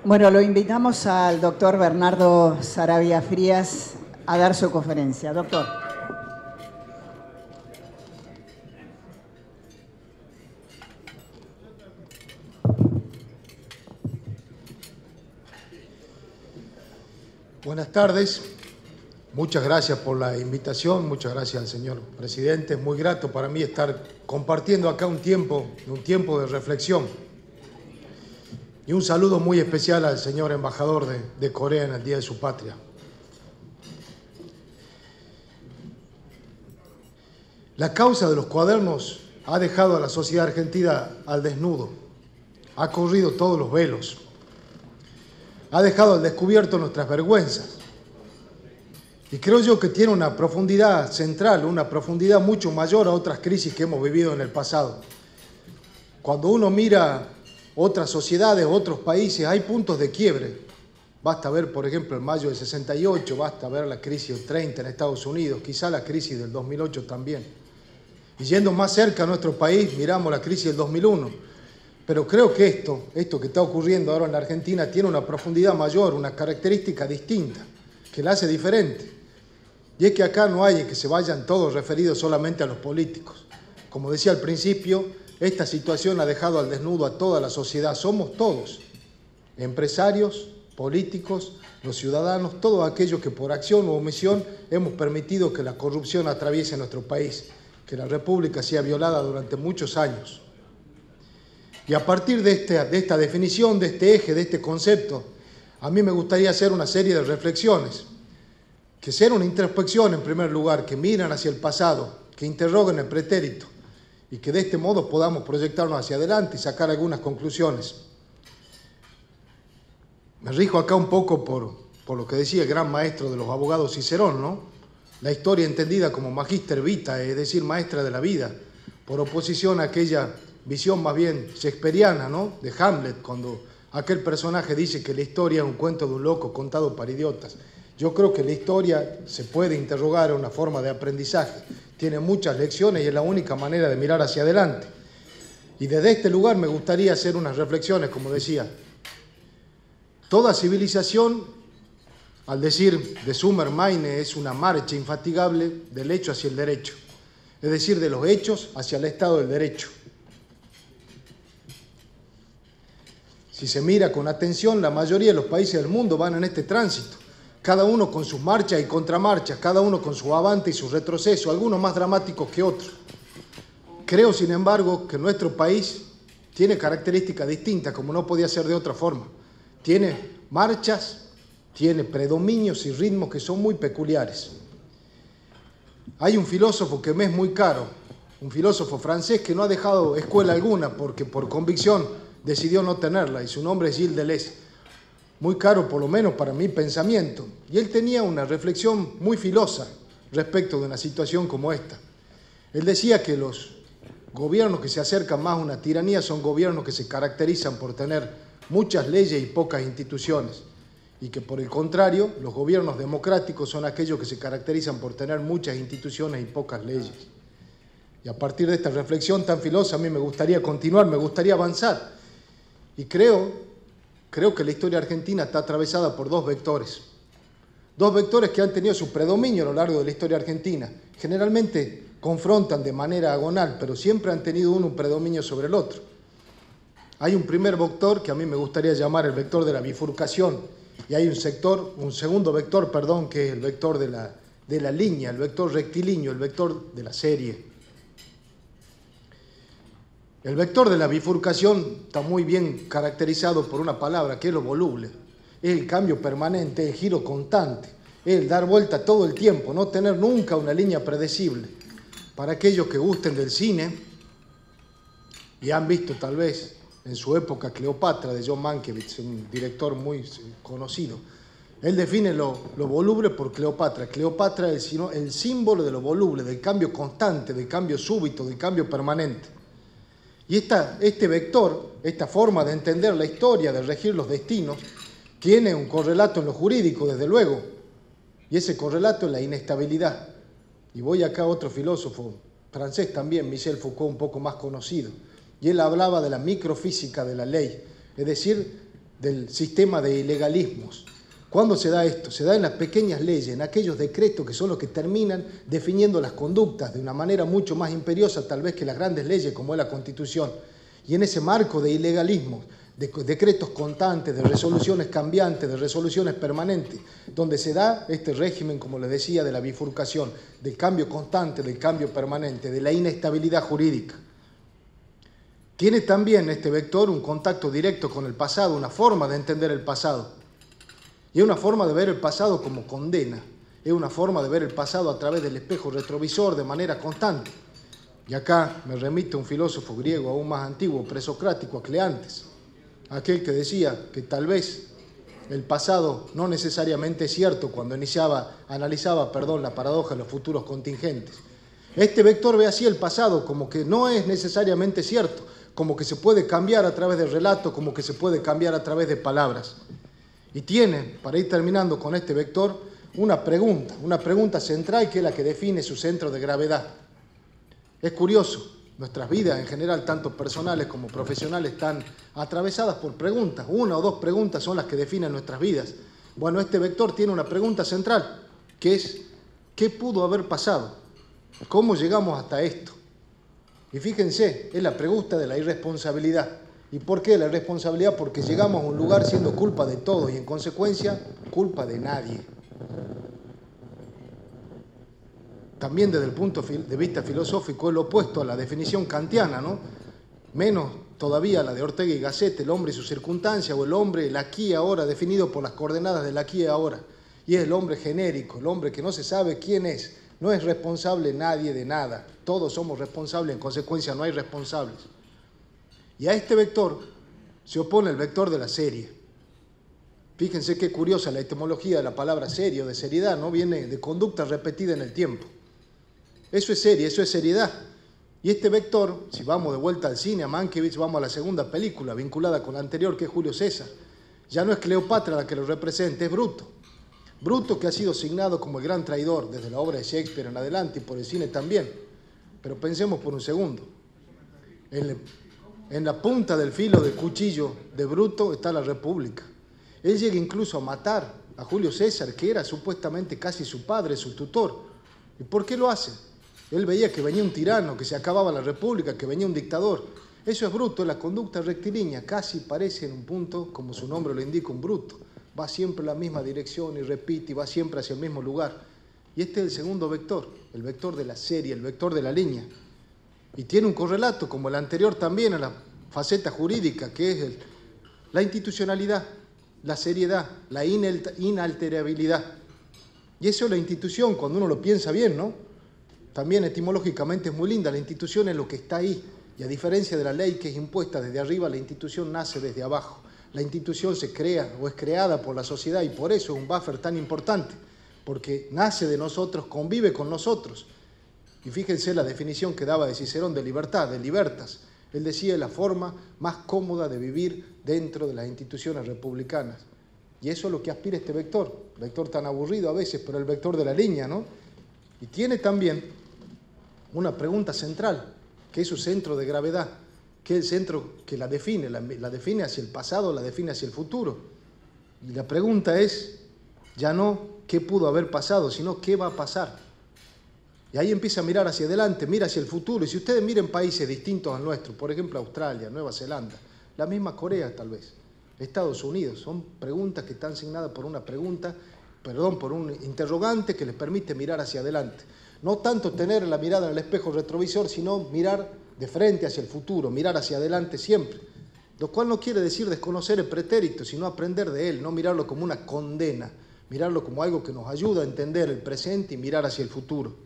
Bueno, lo invitamos al doctor Bernardo Saravia Frías a dar su conferencia. Doctor. Buenas tardes, muchas gracias por la invitación, muchas gracias al señor presidente. Es muy grato para mí estar compartiendo acá un tiempo de reflexión. Y un saludo muy especial al señor embajador de Corea en el Día de su Patria. La causa de los cuadernos ha dejado a la sociedad argentina al desnudo, ha corrido todos los velos, ha dejado al descubierto nuestras vergüenzas. Y creo yo que tiene una profundidad central, una profundidad mucho mayor a otras crisis que hemos vivido en el pasado. Cuando uno mira otras sociedades, otros países, hay puntos de quiebre. Basta ver, por ejemplo, el mayo del 68, basta ver la crisis del 30 en Estados Unidos, quizá la crisis del 2008 también. Y yendo más cerca a nuestro país, miramos la crisis del 2001. Pero creo que esto que está ocurriendo ahora en la Argentina tiene una profundidad mayor, una característica distinta, que la hace diferente. Y es que acá no hay que se vayan todos referidos solamente a los políticos. Como decía al principio, esta situación ha dejado al desnudo a toda la sociedad. Somos todos, empresarios, políticos, los ciudadanos, todos aquellos que por acción o omisión hemos permitido que la corrupción atraviese nuestro país, que la República sea violada durante muchos años. Y a partir de esta definición, de este eje, de este concepto, a mí me gustaría hacer una serie de reflexiones, que sea una introspección en primer lugar, que miran hacia el pasado, que interroguen el pretérito, y que de este modo podamos proyectarnos hacia adelante y sacar algunas conclusiones. Me rijo acá un poco por lo que decía el gran maestro de los abogados Cicerón, ¿no? La historia entendida como magister vitae, es decir, maestra de la vida, por oposición a aquella visión más bien shakespeariana, ¿no?, de Hamlet, cuando aquel personaje dice que la historia es un cuento de un loco contado para idiotas. Yo creo que la historia se puede interrogar en una forma de aprendizaje, tiene muchas lecciones y es la única manera de mirar hacia adelante. Y desde este lugar me gustaría hacer unas reflexiones, como decía. Toda civilización, al decir de Summer Maine, es una marcha infatigable del hecho hacia el derecho, es decir, de los hechos hacia el Estado del Derecho. Si se mira con atención, la mayoría de los países del mundo van en este tránsito, cada uno con sus marchas y contramarchas, cada uno con su avance y su retroceso, algunos más dramáticos que otros. Creo, sin embargo, que nuestro país tiene características distintas, como no podía ser de otra forma. Tiene marchas, tiene predominios y ritmos que son muy peculiares. Hay un filósofo que me es muy caro, un filósofo francés que no ha dejado escuela alguna porque por convicción decidió no tenerla, y su nombre es Gilles Deleuze. Muy caro, por lo menos para mi pensamiento. Y él tenía una reflexión muy filosa respecto de una situación como esta. Él decía que los gobiernos que se acercan más a una tiranía son gobiernos que se caracterizan por tener muchas leyes y pocas instituciones, y que por el contrario, los gobiernos democráticos son aquellos que se caracterizan por tener muchas instituciones y pocas leyes. Y a partir de esta reflexión tan filosa, a mí me gustaría continuar, me gustaría avanzar. Y creo que la historia argentina está atravesada por dos vectores que han tenido su predominio a lo largo de la historia argentina. Generalmente confrontan de manera agonal, pero siempre han tenido uno un predominio sobre el otro. Hay un primer vector que a mí me gustaría llamar el vector de la bifurcación, y hay un segundo vector, que es el vector de la línea, el vector rectilíneo, el vector de la serie. El vector de la bifurcación está muy bien caracterizado por una palabra, que es lo voluble. Es el cambio permanente, el giro constante, es el dar vuelta todo el tiempo, no tener nunca una línea predecible. Para aquellos que gusten del cine, y han visto tal vez en su época Cleopatra, de John Mankiewicz, un director muy conocido, él define lo voluble por Cleopatra. Cleopatra es el símbolo de lo voluble, del cambio constante, del cambio súbito, del cambio permanente. Y este vector, esta forma de entender la historia, de regir los destinos, tiene un correlato en lo jurídico, desde luego, y ese correlato es la inestabilidad. Y voy acá a otro filósofo francés también, Michel Foucault, un poco más conocido, y él hablaba de la microfísica de la ley, es decir, del sistema de ilegalismos. ¿Cuándo se da esto? Se da en las pequeñas leyes, en aquellos decretos que son los que terminan definiendo las conductas de una manera mucho más imperiosa tal vez que las grandes leyes como es la Constitución. Y en ese marco de ilegalismos, de decretos constantes, de resoluciones cambiantes, de resoluciones permanentes, donde se da este régimen, como les decía, de la bifurcación, del cambio constante, del cambio permanente, de la inestabilidad jurídica. Tiene también este vector un contacto directo con el pasado, una forma de entender el pasado. Y es una forma de ver el pasado como condena, es una forma de ver el pasado a través del espejo retrovisor de manera constante. Y acá me remito a un filósofo griego aún más antiguo, presocrático, a Cleantes, aquel que decía que tal vez el pasado no necesariamente es cierto cuando analizaba la paradoja de los futuros contingentes. Este vector ve así el pasado como que no es necesariamente cierto, como que se puede cambiar a través de relatos, como que se puede cambiar a través de palabras. Y tiene, para ir terminando con este vector, una pregunta central que es la que define su centro de gravedad. Es curioso, nuestras vidas en general, tanto personales como profesionales, están atravesadas por preguntas. Una o dos preguntas son las que definen nuestras vidas. Bueno, este vector tiene una pregunta central, que es, ¿qué pudo haber pasado? ¿Cómo llegamos hasta esto? Y fíjense, es la pregunta de la irresponsabilidad. ¿Y por qué la irresponsabilidad? Porque llegamos a un lugar siendo culpa de todos y en consecuencia culpa de nadie. También desde el punto de vista filosófico es lo opuesto a la definición kantiana, ¿no? Menos todavía la de Ortega y Gasset, el hombre y su circunstancia, o el hombre, el aquí y ahora, definido por las coordenadas del aquí y ahora. Y es el hombre genérico, el hombre que no se sabe quién es. No es responsable nadie de nada. Todos somos responsables, en consecuencia no hay responsables. Y a este vector se opone el vector de la serie. Fíjense qué curiosa la etimología de la palabra serio, de seriedad, ¿no? Viene de conducta repetida en el tiempo. Eso es serie, eso es seriedad. Y este vector, si vamos de vuelta al cine, a Mankiewicz, vamos a la segunda película vinculada con la anterior, que es Julio César. Ya no es Cleopatra la que lo representa, es Bruto. Bruto, que ha sido signado como el gran traidor desde la obra de Shakespeare en adelante y por el cine también. Pero pensemos por un segundo. En la punta del filo del cuchillo de Bruto está la República. Él llega incluso a matar a Julio César, que era supuestamente casi su padre, su tutor. ¿Y por qué lo hace? Él veía que venía un tirano, que se acababa la República, que venía un dictador. Eso es Bruto, es la conducta rectilínea, casi parece en un punto, como su nombre lo indica, un bruto. Va siempre en la misma dirección y repite y va siempre hacia el mismo lugar. Y este es el segundo vector, el vector de la serie, el vector de la línea. Y tiene un correlato, como el anterior también, en la faceta jurídica, que es la institucionalidad, la seriedad, la inalterabilidad. Y eso es la institución, cuando uno lo piensa bien, ¿no? También etimológicamente es muy linda, la institución es lo que está ahí. Y a diferencia de la ley que es impuesta desde arriba, la institución nace desde abajo. La institución se crea o es creada por la sociedad y por eso es un buffer tan importante, porque nace de nosotros, convive con nosotros. Y fíjense la definición que daba de Cicerón de libertad, de libertas. Él decía la forma más cómoda de vivir dentro de las instituciones republicanas. Y eso es lo que aspira este vector tan aburrido a veces, pero el vector de la línea, ¿no? Y tiene también una pregunta central, que es su centro de gravedad, que es el centro que la define hacia el pasado, la define hacia el futuro. Y la pregunta es, ya no qué pudo haber pasado, sino qué va a pasar. Y ahí empieza a mirar hacia adelante, mira hacia el futuro. Y si ustedes miren países distintos al nuestro, por ejemplo Australia, Nueva Zelanda, la misma Corea tal vez, Estados Unidos, son preguntas que están asignadas por por un interrogante que les permite mirar hacia adelante. No tanto tener la mirada en el espejo retrovisor, sino mirar de frente hacia el futuro, mirar hacia adelante siempre. Lo cual no quiere decir desconocer el pretérito, sino aprender de él, no mirarlo como una condena, mirarlo como algo que nos ayuda a entender el presente y mirar hacia el futuro.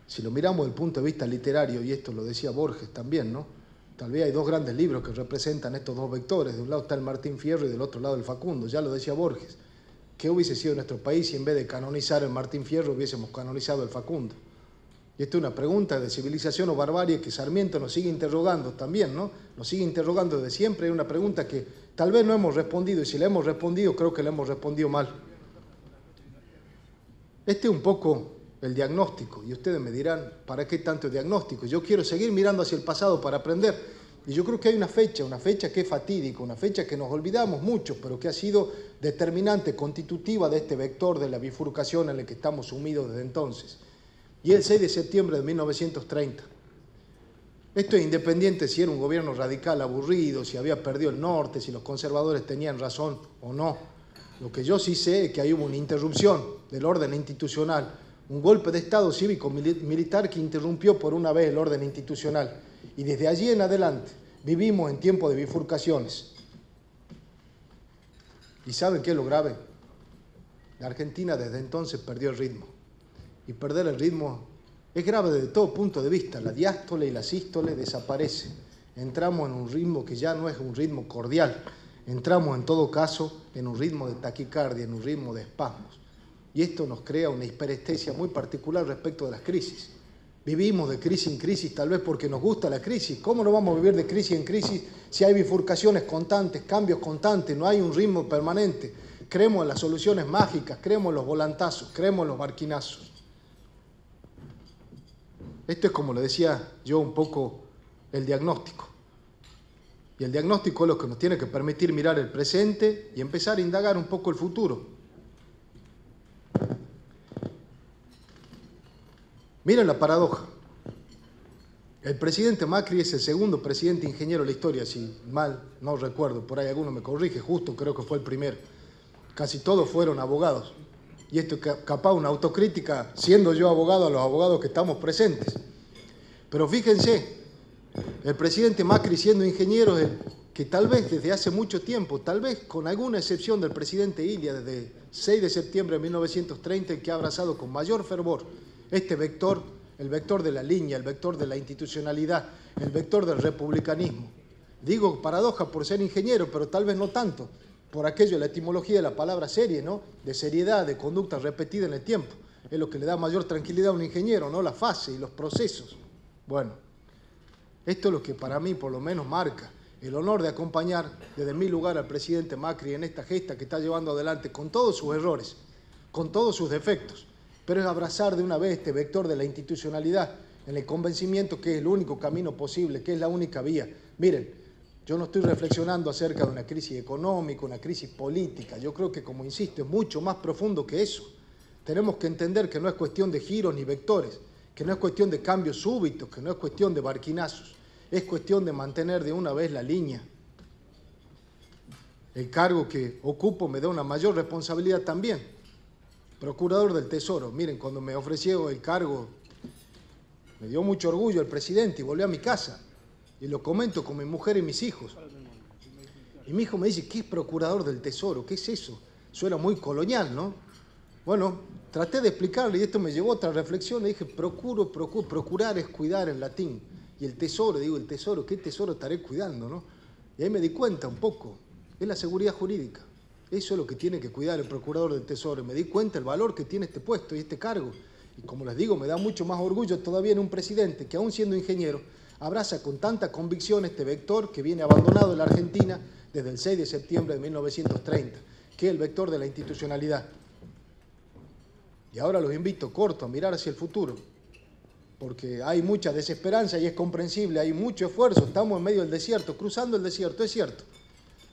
Si lo miramos desde el punto de vista literario, y esto lo decía Borges también, ¿no? Tal vez hay dos grandes libros que representan estos dos vectores. De un lado está el Martín Fierro y del otro lado el Facundo. Ya lo decía Borges. ¿Qué hubiese sido nuestro país si en vez de canonizar el Martín Fierro hubiésemos canonizado el Facundo? Y esta es una pregunta de civilización o barbarie que Sarmiento nos sigue interrogando también, ¿no? Nos sigue interrogando desde siempre. Es una pregunta que tal vez no hemos respondido, y si la hemos respondido, creo que la hemos respondido mal. Este es un poco el diagnóstico, y ustedes me dirán, ¿para qué tanto diagnóstico? Yo quiero seguir mirando hacia el pasado para aprender. Y yo creo que hay una fecha que es fatídica, una fecha que nos olvidamos mucho, pero que ha sido determinante, constitutiva de este vector de la bifurcación en el que estamos sumidos desde entonces. Y el 6 de septiembre de 1930. Esto es independiente si era un gobierno radical aburrido, si había perdido el norte, si los conservadores tenían razón o no. Lo que yo sí sé es que ahí hubo una interrupción del orden institucional, un golpe de Estado cívico-militar que interrumpió por una vez el orden institucional. Y desde allí en adelante vivimos en tiempo de bifurcaciones. ¿Y saben qué es lo grave? La Argentina desde entonces perdió el ritmo. Y perder el ritmo es grave desde todo punto de vista. La diástole y la sístole desaparecen. Entramos en un ritmo que ya no es un ritmo cordial. Entramos en todo caso en un ritmo de taquicardia, en un ritmo de espasmos. Y esto nos crea una hiperestesia muy particular respecto de las crisis. Vivimos de crisis en crisis tal vez porque nos gusta la crisis. ¿Cómo no vamos a vivir de crisis en crisis si hay bifurcaciones constantes, cambios constantes, no hay un ritmo permanente? Creemos en las soluciones mágicas, creemos en los volantazos, creemos en los barquinazos. Esto es, como le decía yo, un poco el diagnóstico. Y el diagnóstico es lo que nos tiene que permitir mirar el presente y empezar a indagar un poco el futuro. Miren la paradoja. El presidente Macri es el segundo presidente ingeniero de la historia, si mal no recuerdo, por ahí alguno me corrige, justo creo que fue el primero. Casi todos fueron abogados. Y esto es capaz una autocrítica, siendo yo abogado, a los abogados que estamos presentes. Pero fíjense, el presidente Macri siendo ingeniero, que tal vez desde hace mucho tiempo, tal vez con alguna excepción del presidente Ilia, desde 6 de septiembre de 1930, que ha abrazado con mayor fervor este vector, el vector de la línea, el vector de la institucionalidad, el vector del republicanismo. Digo paradoja por ser ingeniero, pero tal vez no tanto, por aquello, la etimología de la palabra serie, ¿no? De seriedad, de conducta repetida en el tiempo. Es lo que le da mayor tranquilidad a un ingeniero, ¿no? La fase y los procesos. Bueno, esto es lo que para mí por lo menos marca el honor de acompañar desde mi lugar al presidente Macri en esta gesta que está llevando adelante con todos sus errores, con todos sus defectos, pero es abrazar de una vez este vector de la institucionalidad en el convencimiento que es el único camino posible, que es la única vía. Miren, yo no estoy reflexionando acerca de una crisis económica, una crisis política. Yo creo que, como insisto, es mucho más profundo que eso. Tenemos que entender que no es cuestión de giros ni vectores, que no es cuestión de cambios súbitos, que no es cuestión de barquinazos. Es cuestión de mantener de una vez la línea. El cargo que ocupo me da una mayor responsabilidad también. Procurador del Tesoro. Miren, cuando me ofreció el cargo, me dio mucho orgullo el presidente y volví a mi casa. Y lo comento con mi mujer y mis hijos. Y mi hijo me dice, ¿qué es procurador del Tesoro? ¿Qué es eso? Suena muy colonial, ¿no? Bueno, traté de explicarle y esto me llevó a otra reflexión. Le dije, procurar es cuidar en latín. Y el tesoro, digo, el tesoro, ¿qué tesoro estaré cuidando, no? Y ahí me di cuenta un poco, es la seguridad jurídica. Eso es lo que tiene que cuidar el procurador del Tesoro. Y me di cuenta el valor que tiene este puesto y este cargo. Y como les digo, me da mucho más orgullo todavía en un presidente que, aún siendo ingeniero, abraza con tanta convicción este vector que viene abandonado en la Argentina desde el 6 de septiembre de 1930, que es el vector de la institucionalidad. Y ahora los invito, corto, a mirar hacia el futuro, porque hay mucha desesperanza y es comprensible, hay mucho esfuerzo, estamos en medio del desierto, cruzando el desierto, es cierto.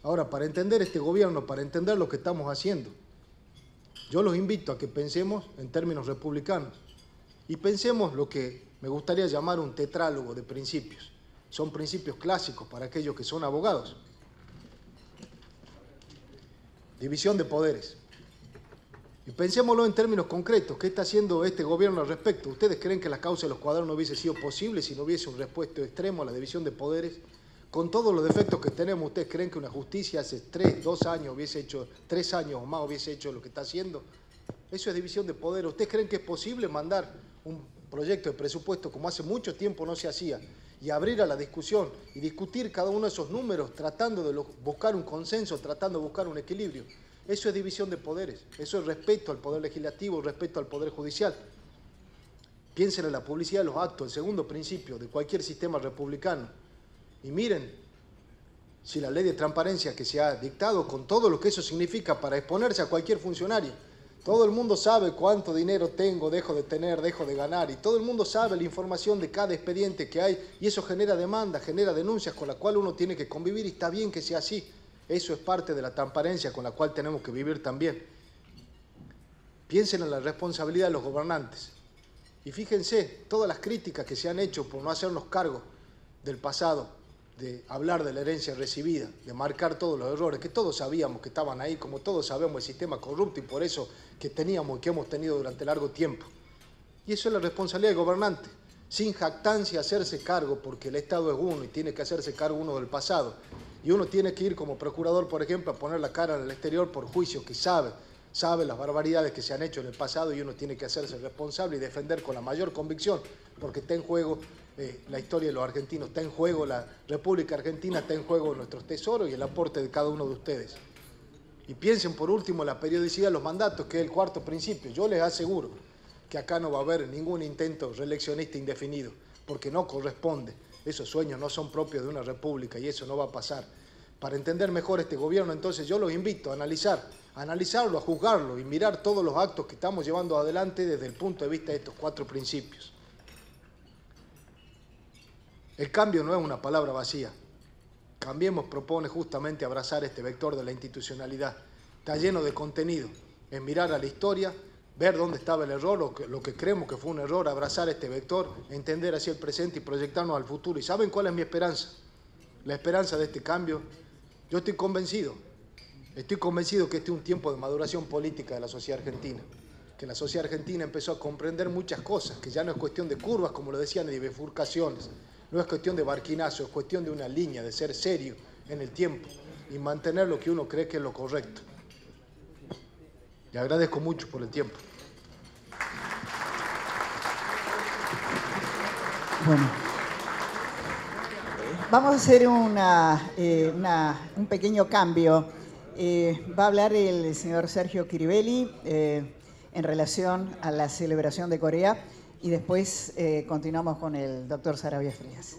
Ahora, para entender este gobierno, para entender lo que estamos haciendo, yo los invito a que pensemos en términos republicanos y pensemos lo que me gustaría llamar un tetrálogo de principios. Son principios clásicos para aquellos que son abogados. División de poderes. Y pensémoslo en términos concretos. ¿Qué está haciendo este gobierno al respecto? ¿Ustedes creen que la causa de los cuadernos no hubiese sido posible si no hubiese un respeto extremo a la división de poderes? Con todos los defectos que tenemos, ¿ustedes creen que una justicia hace 2 años hubiese hecho, 3 años o más hubiese hecho lo que está haciendo? Eso es división de poder. ¿Ustedes creen que es posible mandar un proyecto de presupuesto como hace mucho tiempo no se hacía y abrir a la discusión y discutir cada uno de esos números tratando de buscar un consenso, tratando de buscar un equilibrio? Eso es división de poderes. Eso es respeto al poder legislativo, respeto al poder judicial. Piensen en la publicidad de los actos, el segundo principio de cualquier sistema republicano. Y miren si la ley de transparencia que se ha dictado, con todo lo que eso significa para exponerse a cualquier funcionario, Todo el mundo sabe cuánto dinero tengo, dejo de tener, dejo de ganar. Y todo el mundo sabe la información de cada expediente que hay. Y eso genera demandas, genera denuncias con las cuales uno tiene que convivir. Y está bien que sea así. Eso es parte de la transparencia con la cual tenemos que vivir también. Piensen en la responsabilidad de los gobernantes. Y fíjense, todas las críticas que se han hecho por no hacernos cargo del pasado, de hablar de la herencia recibida, de marcar todos los errores, que todos sabíamos que estaban ahí, como todos sabemos el sistema corrupto y por eso que teníamos y que hemos tenido durante largo tiempo. Y eso es la responsabilidad del gobernante, sin jactancia hacerse cargo, porque el Estado es uno y tiene que hacerse cargo uno del pasado. Y uno tiene que ir como procurador, por ejemplo, a poner la cara en el exterior por juicios que sabe las barbaridades que se han hecho en el pasado y uno tiene que hacerse responsable y defender con la mayor convicción, porque está en juego la historia de los argentinos, está en juego la República Argentina, está en juego nuestros tesoros y el aporte de cada uno de ustedes. Y piensen por último en la periodicidad de los mandatos, que es el cuarto principio. Yo les aseguro que acá no va a haber ningún intento reeleccionista indefinido, porque no corresponde. Esos sueños no son propios de una república y eso no va a pasar. Para entender mejor este gobierno, entonces yo los invito a analizarlo, a juzgarlo y mirar todos los actos que estamos llevando adelante desde el punto de vista de estos cuatro principios. El cambio no es una palabra vacía. Cambiemos propone justamente abrazar este vector de la institucionalidad. Está lleno de contenido. Es mirar a la historia, ver dónde estaba el error, lo que creemos que fue un error, abrazar este vector, entender así el presente y proyectarnos al futuro. ¿Y saben cuál es mi esperanza? La esperanza de este cambio. Yo estoy convencido que este es un tiempo de maduración política de la sociedad argentina, que la sociedad argentina empezó a comprender muchas cosas, que ya no es cuestión de curvas, como lo decían, ni de bifurcaciones, no es cuestión de barquinazo, es cuestión de una línea, de ser serio en el tiempo y mantener lo que uno cree que es lo correcto. Le agradezco mucho por el tiempo. Bueno, vamos a hacer un pequeño cambio. Va a hablar el señor Sergio Kiribelli en relación a la celebración de Corea y después continuamos con el doctor Saravia Frías.